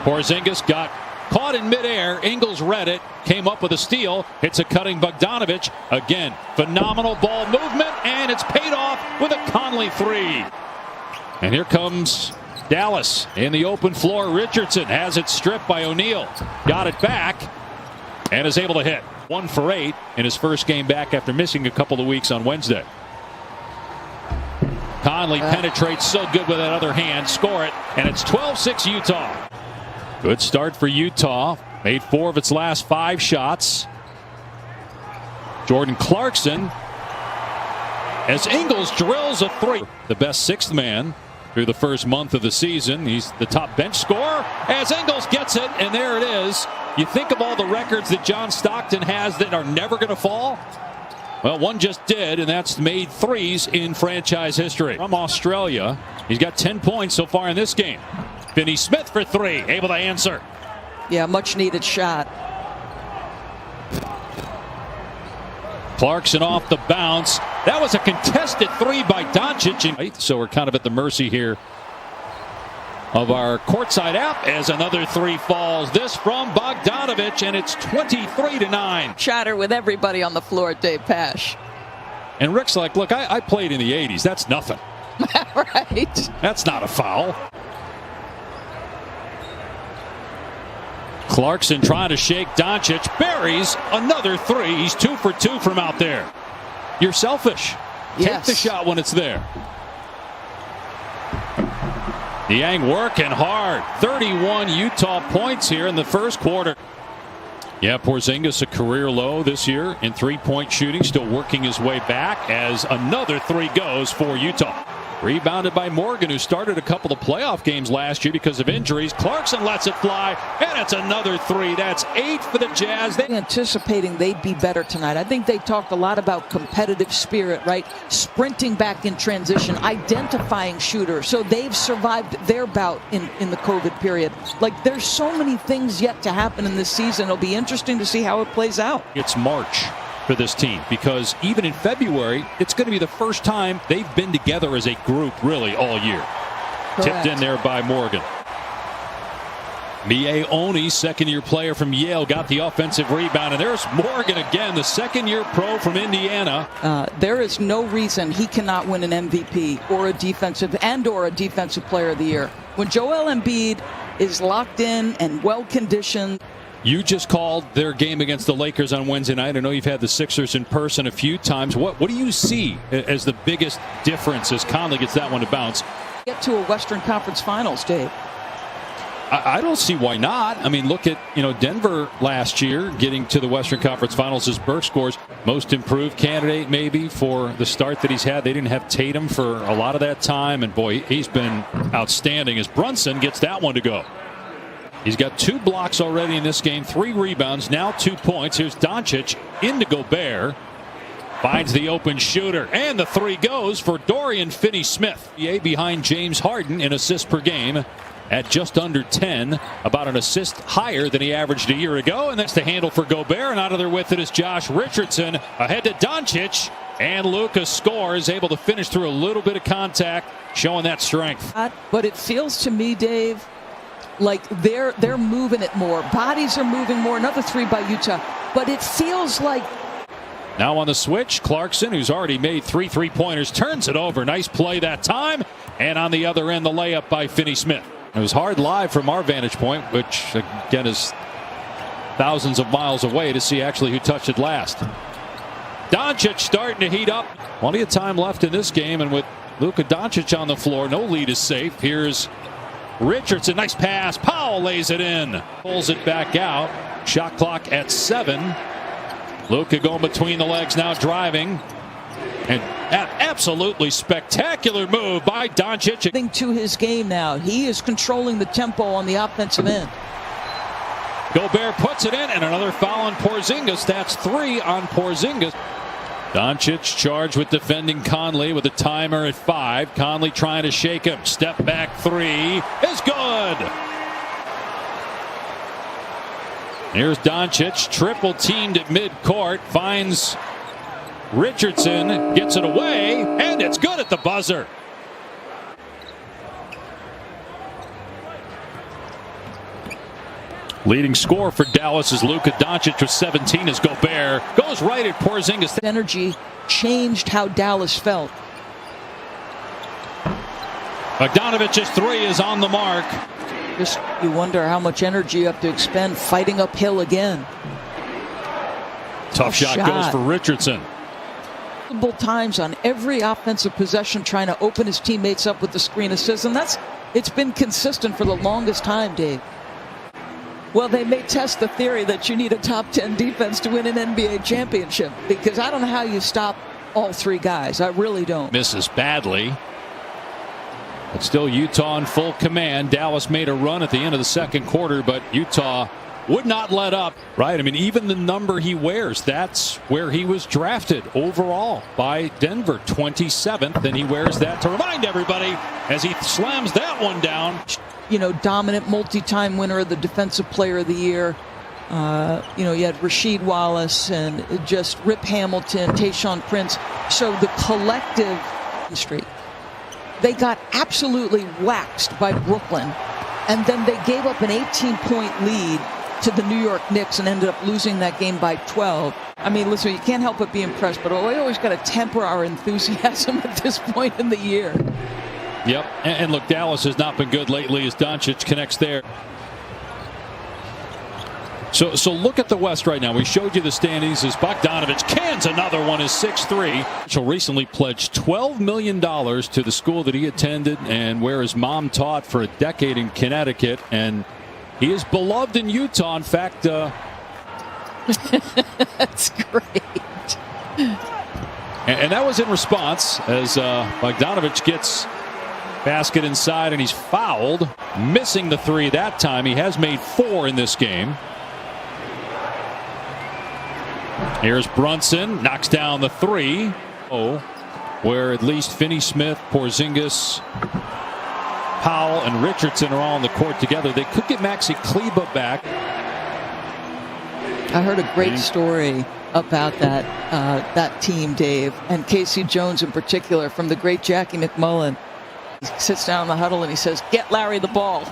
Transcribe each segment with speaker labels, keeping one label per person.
Speaker 1: Porzingis got caught in midair. Ingles read it, came up with a steal, hits a cutting Bogdanovic. Again, phenomenal ball movement, and it's paid off with a Conley three. And here comes Dallas in the open floor. Richardson has it stripped by O'Neal. Got it back and is able to hit. 1 for 8 in his first game back after missing a couple of weeks on Wednesday. Conley penetrates so good with that other hand. Score it, and it's 12-6 Utah. Good start for Utah. Made 4 of its last 5 shots. Jordan Clarkson as Ingles drills a 3. The best 6th man through the first month of the season. He's the top bench scorer as Ingles gets it, and there it is. You think of all the records that John Stockton has that are never going to fall. Well, one just did, and that's made 3s in franchise history. From Australia, he's got 10 points so far in this game. Finney Smith for 3, able to answer.
Speaker 2: Yeah, much needed shot.
Speaker 1: Clarkson off the bounce. That was a contested 3 by Doncic. So we're kind of at the mercy here of our courtside app as another 3 falls. This from Bogdanovic, and it's 23-9.
Speaker 2: Chatter with everybody on the floor, Dave Pasch.
Speaker 1: And Rick's like, look, I played in the 80s. That's nothing.
Speaker 2: Right.
Speaker 1: That's not a foul. Clarkson trying to shake Doncic. Buries another 3. He's 2 for 2 from out there. You're selfish.
Speaker 2: Yes.
Speaker 1: Take the shot when it's there. Niang working hard. 31 Utah points here in the first quarter. Yeah, Porzingis a career low this year in 3-point shooting. Still working his way back as another 3 goes for Utah. Rebounded by Morgan, who started a couple of playoff games last year because of injuries. Clarkson lets it fly, and it's another 3. That's 8 for the Jazz.
Speaker 2: Anticipating they'd be better tonight. I think they talked a lot about competitive spirit, right? Sprinting back in transition, identifying shooters. So they've survived their bout in the COVID period. Like, there's so many things yet to happen in this season. It'll be interesting to see how it plays out.
Speaker 1: It's March for this team, because even in February, it's going to be the first time they've been together as a group really all year.
Speaker 2: Correct.
Speaker 1: Tipped in there by Morgan. Mie Oni, second-year player from Yale, got the offensive rebound, and there's Morgan again, the second-year pro from Indiana.
Speaker 2: There is no reason he cannot win an MVP or a defensive player of the year. When Joel Embiid is locked in and well-conditioned.
Speaker 1: You just called their game against the Lakers on Wednesday night. I know you've had the Sixers in person a few times. What do you see as the biggest difference as Conley gets that one to bounce?
Speaker 2: Get to a Western Conference Finals, Dave.
Speaker 1: I don't see why not. I mean, look at Denver last year getting to the Western Conference Finals as Burke scores. Most improved candidate maybe for the start that he's had. They didn't have Tatum for a lot of that time, and boy, he's been outstanding as Brunson gets that one to go. He's got 2 blocks already in this game, 3 rebounds, now 2 points. Here's Doncic into Gobert. Finds the open shooter, and the 3 goes for Dorian Finney-Smith. Behind James Harden in assists per game at just under 10, about an assist higher than he averaged a year ago. And that's the handle for Gobert, and out of there with it is Josh Richardson. Ahead to Doncic, and Luka scores, able to finish through a little bit of contact, showing that strength.
Speaker 2: But it feels to me, Dave, like they're moving it more. Bodies are moving more. Another 3 by Utah. But it feels like.
Speaker 1: Now on the switch, Clarkson, who's already made 3 3-pointers, turns it over. Nice play that time. And on the other end, the layup by Finney-Smith. It was hard live from our vantage point, which again is thousands of miles away to see actually who touched it last. Doncic starting to heat up. Plenty of time left in this game, and with Luka Doncic on the floor, no lead is safe. Here's Richardson, nice pass. Powell lays it in. Pulls it back out. Shot clock at 7. Luka going between the legs now, driving. And an absolutely spectacular move by Doncic.
Speaker 2: To his game now. He is controlling the tempo on the offensive end.
Speaker 1: Gobert puts it in, and another foul on Porzingis. That's 3 on Porzingis. Doncic charged with defending Conley with a timer at 5. Conley trying to shake him. Step back 3 is good. Here's Doncic, triple teamed at midcourt, finds Richardson, gets it away, and it's good at the buzzer. Leading scorer for Dallas is Luka Doncic with 17 as Gobert goes right at Porzingis.
Speaker 2: Energy changed how Dallas felt.
Speaker 1: Bogdanovic's three is on the mark.
Speaker 2: Just you wonder how much energy you have to expend fighting uphill again.
Speaker 1: Tough shot goes for Richardson.
Speaker 2: Multiple times on every offensive possession trying to open his teammates up with the screen assist, and it's been consistent for the longest time, Dave. Well, they may test the theory that you need a top 10 defense to win an NBA championship, because I don't know how you stop all three guys. I really don't.
Speaker 1: Misses badly. But still Utah in full command. Dallas made a run at the end of the second quarter, but Utah would not let up. Right, I mean, even the number he wears, that's where he was drafted overall by Denver, 27th, and he wears that to remind everybody as he slams that one down.
Speaker 2: You know, dominant multi-time winner of the Defensive Player of the Year. You know, you had Rasheed Wallace and just Rip Hamilton, Tayshaun Prince. So the collective streak. They got absolutely waxed by Brooklyn, and then they gave up an 18-point lead to the New York Knicks and ended up losing that game by 12. I mean, listen, you can't help but be impressed, but we always got to temper our enthusiasm at this point in the year.
Speaker 1: Yep, and look, Dallas has not been good lately as Doncic connects there. So look at the West right now. We showed you the standings as Bogdanovich cans another one is 6'3". Mitchell recently pledged $12 million to the school that he attended and where his mom taught for a decade in Connecticut. And he is beloved in Utah. In fact,
Speaker 2: that's great.
Speaker 1: And that was in response as Bogdanovich gets basket inside and he's fouled, missing the three that time. He has made 4 in this game. Here's Brunson, knocks down the 3. Where at least Finney-Smith, Porzingis, Powell, and Richardson are all on the court together. They could get Maxi Kleber back.
Speaker 2: I heard a great story about that team, Dave, and Casey Jones in particular, from the great Jackie McMullen. He sits down in the huddle and he says, "Get Larry the ball."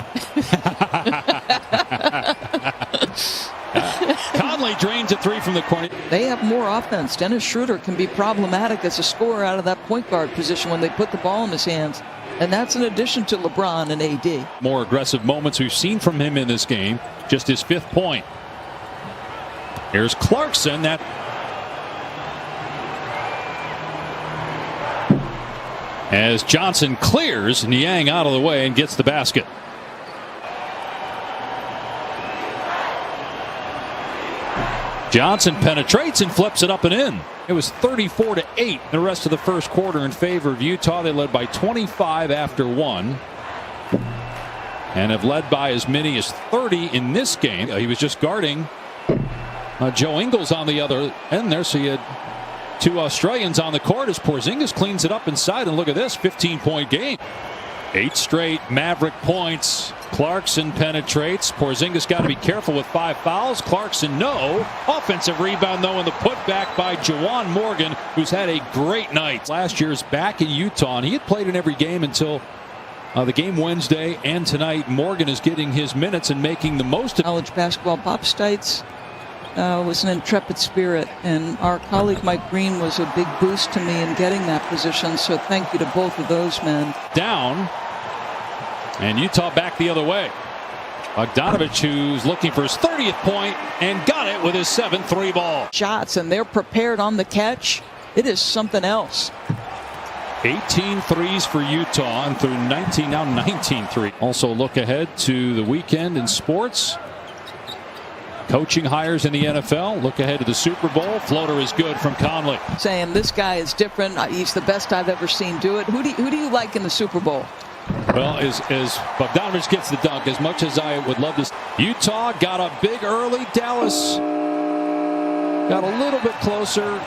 Speaker 1: Conley drains a 3 from the corner.
Speaker 2: They have more offense. Dennis Schroeder can be problematic as a scorer out of that point guard position when they put the ball in his hands. And that's in addition to LeBron and AD.
Speaker 1: More aggressive moments we've seen from him in this game. Just his 5th point. Here's Clarkson. As Johnson clears, Niang out of the way and gets the basket. Johnson penetrates and flips it up and in. It was 34-8 the rest of the first quarter in favor of Utah. They led by 25 after 1 and have led by as many as 30 in this game. He was just guarding Joe Ingles on the other end there, so he had 2 Australians on the court as Porzingis cleans it up inside. And look at this 15-point game. 8 straight Maverick points. Clarkson penetrates. Porzingis got to be careful with 5 fouls. Clarkson, no. Offensive rebound, though, and the putback by Juwan Morgan, who's had a great night. Last year's back in Utah, and he had played in every game until the game Wednesday and tonight. Morgan is getting his minutes and making the most of
Speaker 2: college basketball. Bob Stites was an intrepid spirit, and our colleague Mike Green was a big boost to me in getting that position, so thank you to both of those men.
Speaker 1: Down, and Utah back the other way. Bogdanovich, who's looking for his 30th point, and got it with his 7th 3-ball.
Speaker 2: Shots, and they're prepared on the catch. It is something else.
Speaker 1: 18 threes for Utah, and through 19 threes. Also look ahead to the weekend in sports. Coaching hires in the NFL. Look ahead to the Super Bowl. Floater is good from Conley.
Speaker 2: Saying this guy is different. He's the best I've ever seen do it. Who do you like in the Super Bowl?
Speaker 1: Well, as Bogdanovich gets the dunk, as much as I would love to. Utah got up big early. Dallas got a little bit closer.